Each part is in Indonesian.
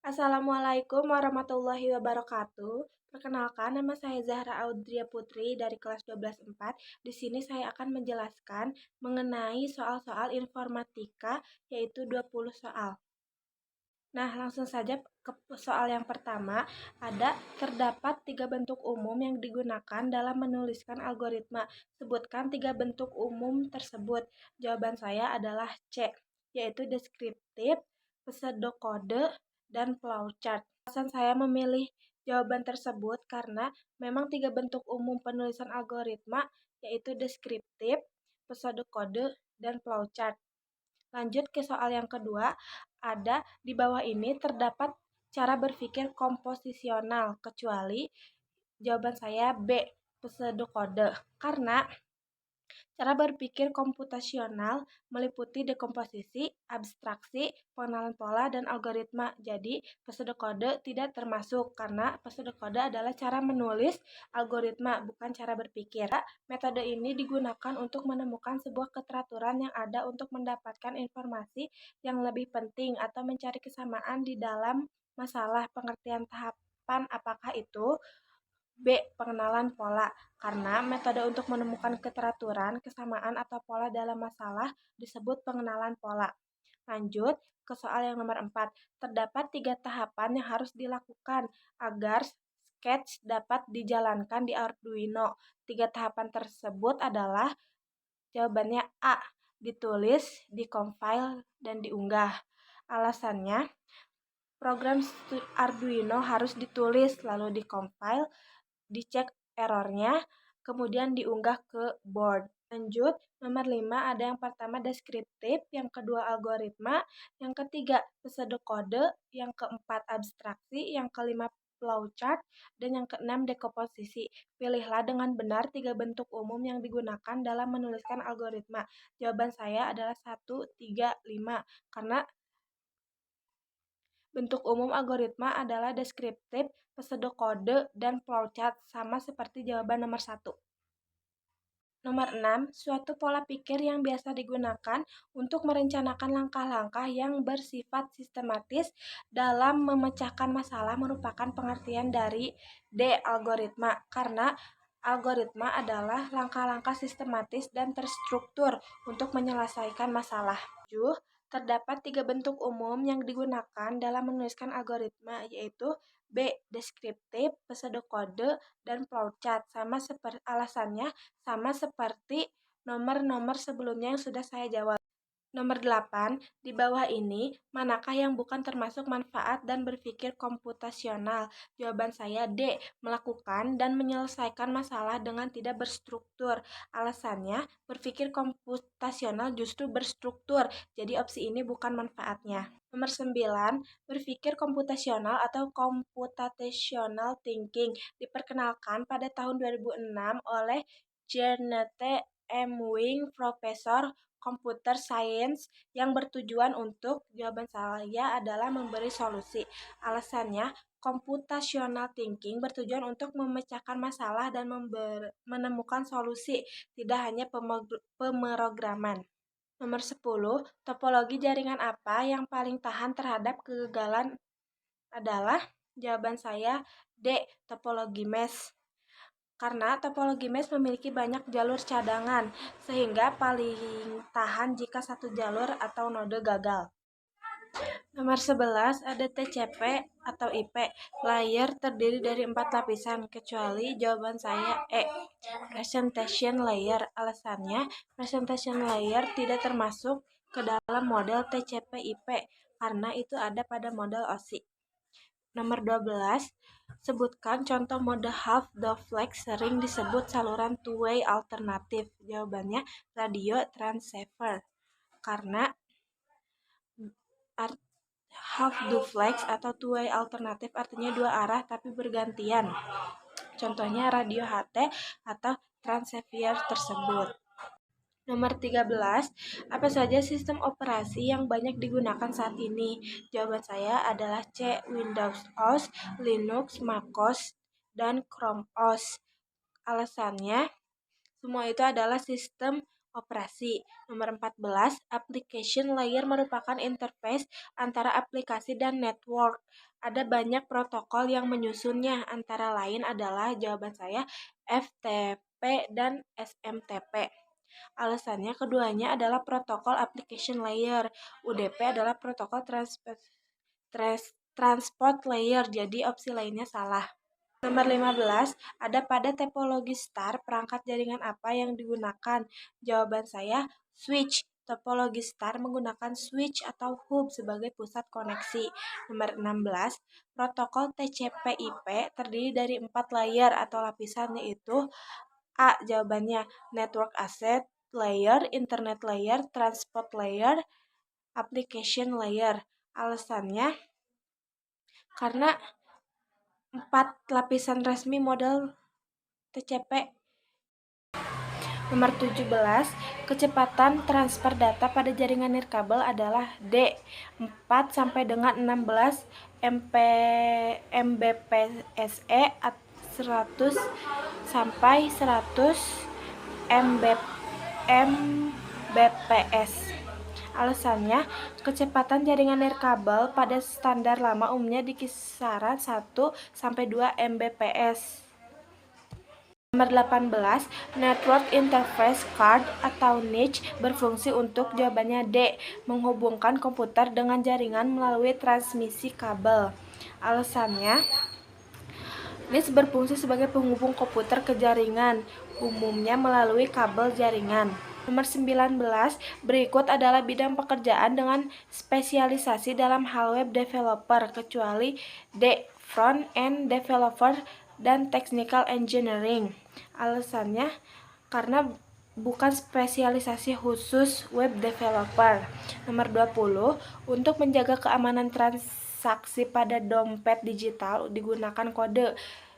Assalamualaikum warahmatullahi wabarakatuh. Perkenalkan, nama saya Zahra Audria Putri dari kelas 12/4. Di sini saya akan menjelaskan mengenai soal-soal informatika, yaitu 20 soal. Nah, langsung saja ke soal yang pertama. Terdapat 3 bentuk umum yang digunakan dalam menuliskan algoritma. Sebutkan 3 bentuk umum tersebut. Jawaban saya adalah C, yaitu deskriptif, pseudokode, dan flowchart. Alasan saya memilih jawaban tersebut karena memang 3 bentuk umum penulisan algoritma, yaitu deskriptif, pseudokode, dan flowchart. Lanjut ke soal yang kedua, di bawah ini terdapat cara berpikir komposisional, kecuali jawaban saya B, pseudokode. Karena cara berpikir komputasional meliputi dekomposisi, abstraksi, pengenalan pola, dan algoritma. Jadi, pseudokode tidak termasuk karena pseudokode adalah cara menulis algoritma, bukan cara berpikir. Metode ini digunakan untuk menemukan sebuah keteraturan yang ada untuk mendapatkan informasi yang lebih penting atau mencari kesamaan di dalam masalah. Pengertian tahapan apakah itu? B. Pengenalan pola. Karena metode untuk menemukan keteraturan, kesamaan, atau pola dalam masalah disebut pengenalan pola. Lanjut ke soal yang nomor 4. Terdapat 3 tahapan yang harus dilakukan agar sketch dapat dijalankan di Arduino. 3 tahapan tersebut adalah jawabannya A. Ditulis, dikompil, dan diunggah. Alasannya, program Arduino harus ditulis, lalu dikompil, dicek errornya, kemudian diunggah ke board. Lanjut, nomor 5 ada yang pertama deskriptif, yang kedua algoritma, yang ketiga pseudokode, yang keempat abstraksi, yang kelima flowchart, dan yang keenam dekomposisi. Pilihlah dengan benar 3 bentuk umum yang digunakan dalam menuliskan algoritma. Jawaban saya adalah 1, 3, 5, karena bentuk umum algoritma adalah deskriptif, pseudokode, dan flowchart, sama seperti jawaban nomor 1. Nomor 6, suatu pola pikir yang biasa digunakan untuk merencanakan langkah-langkah yang bersifat sistematis dalam memecahkan masalah merupakan pengertian dari D. Algoritma, karena algoritma adalah langkah-langkah sistematis dan terstruktur untuk menyelesaikan masalah. 7. Terdapat 3 bentuk umum yang digunakan dalam menuliskan algoritma, yaitu B. Deskriptif, pseudokode, dan flowchart. Alasannya sama seperti nomor-nomor sebelumnya yang sudah saya jawab. Nomor 8, di bawah ini, manakah yang bukan termasuk manfaat dan berpikir komputasional? Jawaban saya D, melakukan dan menyelesaikan masalah dengan tidak berstruktur. Alasannya, berpikir komputasional justru berstruktur, jadi opsi ini bukan manfaatnya. Nomor 9, berpikir komputasional atau computational thinking diperkenalkan pada tahun 2006 oleh Janet M. Wing, Profesor Computer Science, yang bertujuan untuk, jawaban saya adalah memberi solusi. Alasannya, computational thinking bertujuan untuk memecahkan masalah dan menemukan solusi, tidak hanya pemrograman. Nomor 10, topologi jaringan apa yang paling tahan terhadap kegagalan adalah, jawaban saya D. Topologi mesh. Karena topologi mesh memiliki banyak jalur cadangan, sehingga paling tahan jika satu jalur atau node gagal. Nomor 11 ada TCP atau IP. Layer terdiri dari 4 lapisan, kecuali jawaban saya E. Presentation layer. Alasannya, presentation layer tidak termasuk ke dalam model TCP IP, karena itu ada pada model OSI. Nomor 12, sebutkan contoh mode half duplex sering disebut saluran two-way alternatif. Jawabannya radio transceiver. Karena half duplex atau two-way alternatif artinya dua arah tapi bergantian. Contohnya radio HT atau transceiver tersebut. Nomor 13, apa saja sistem operasi yang banyak digunakan saat ini? Jawaban saya adalah C. Windows OS, Linux, MacOS, dan Chrome OS. Alasannya, semua itu adalah sistem operasi. Nomor 14, application layer merupakan interface antara aplikasi dan network. Ada banyak protokol yang menyusunnya, antara lain adalah jawaban saya FTP dan SMTP. Alasannya keduanya adalah protokol application layer. UDP adalah protokol transport layer, jadi opsi lainnya salah. Nomor 15, ada pada topologi star perangkat jaringan apa yang digunakan? Jawaban saya switch. Topologi star menggunakan switch atau hub sebagai pusat koneksi. Nomor 16, protokol TCP/IP terdiri dari 4 layer atau lapisan, yaitu A. Jawabannya network access layer, internet layer, transport layer, application layer. Alasannya karena 4 lapisan resmi model TCP. Nomor 17, kecepatan transfer data pada jaringan nirkabel adalah D. 4 sampai dengan 16 Mbps, 100 sampai 100 Mbps. Alasannya, kecepatan jaringan nirkabel pada standar lama umumnya di kisaran 1 sampai 2 Mbps. Nomor 18, Network Interface Card atau NIC berfungsi untuk jawabannya D. Menghubungkan komputer dengan jaringan melalui transmisi kabel. Alasannya, NIC berfungsi sebagai penghubung komputer ke jaringan, umumnya melalui kabel jaringan. Nomor 19, berikut adalah bidang pekerjaan dengan spesialisasi dalam hal web developer, kecuali D. Front-end developer dan technical engineering. Alasannya, karena bukan spesialisasi khusus web developer. Nomor 20, untuk menjaga keamanan transaksi pada dompet digital digunakan kode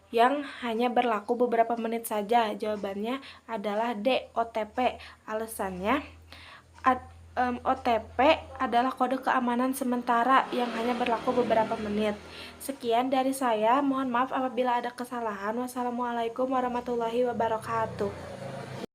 yang hanya berlaku beberapa menit saja. Jawabannya adalah D. OTP. Alasannya, OTP adalah kode keamanan sementara yang hanya berlaku beberapa menit. Sekian dari saya, mohon maaf apabila ada kesalahan. Wassalamualaikum warahmatullahi wabarakatuh.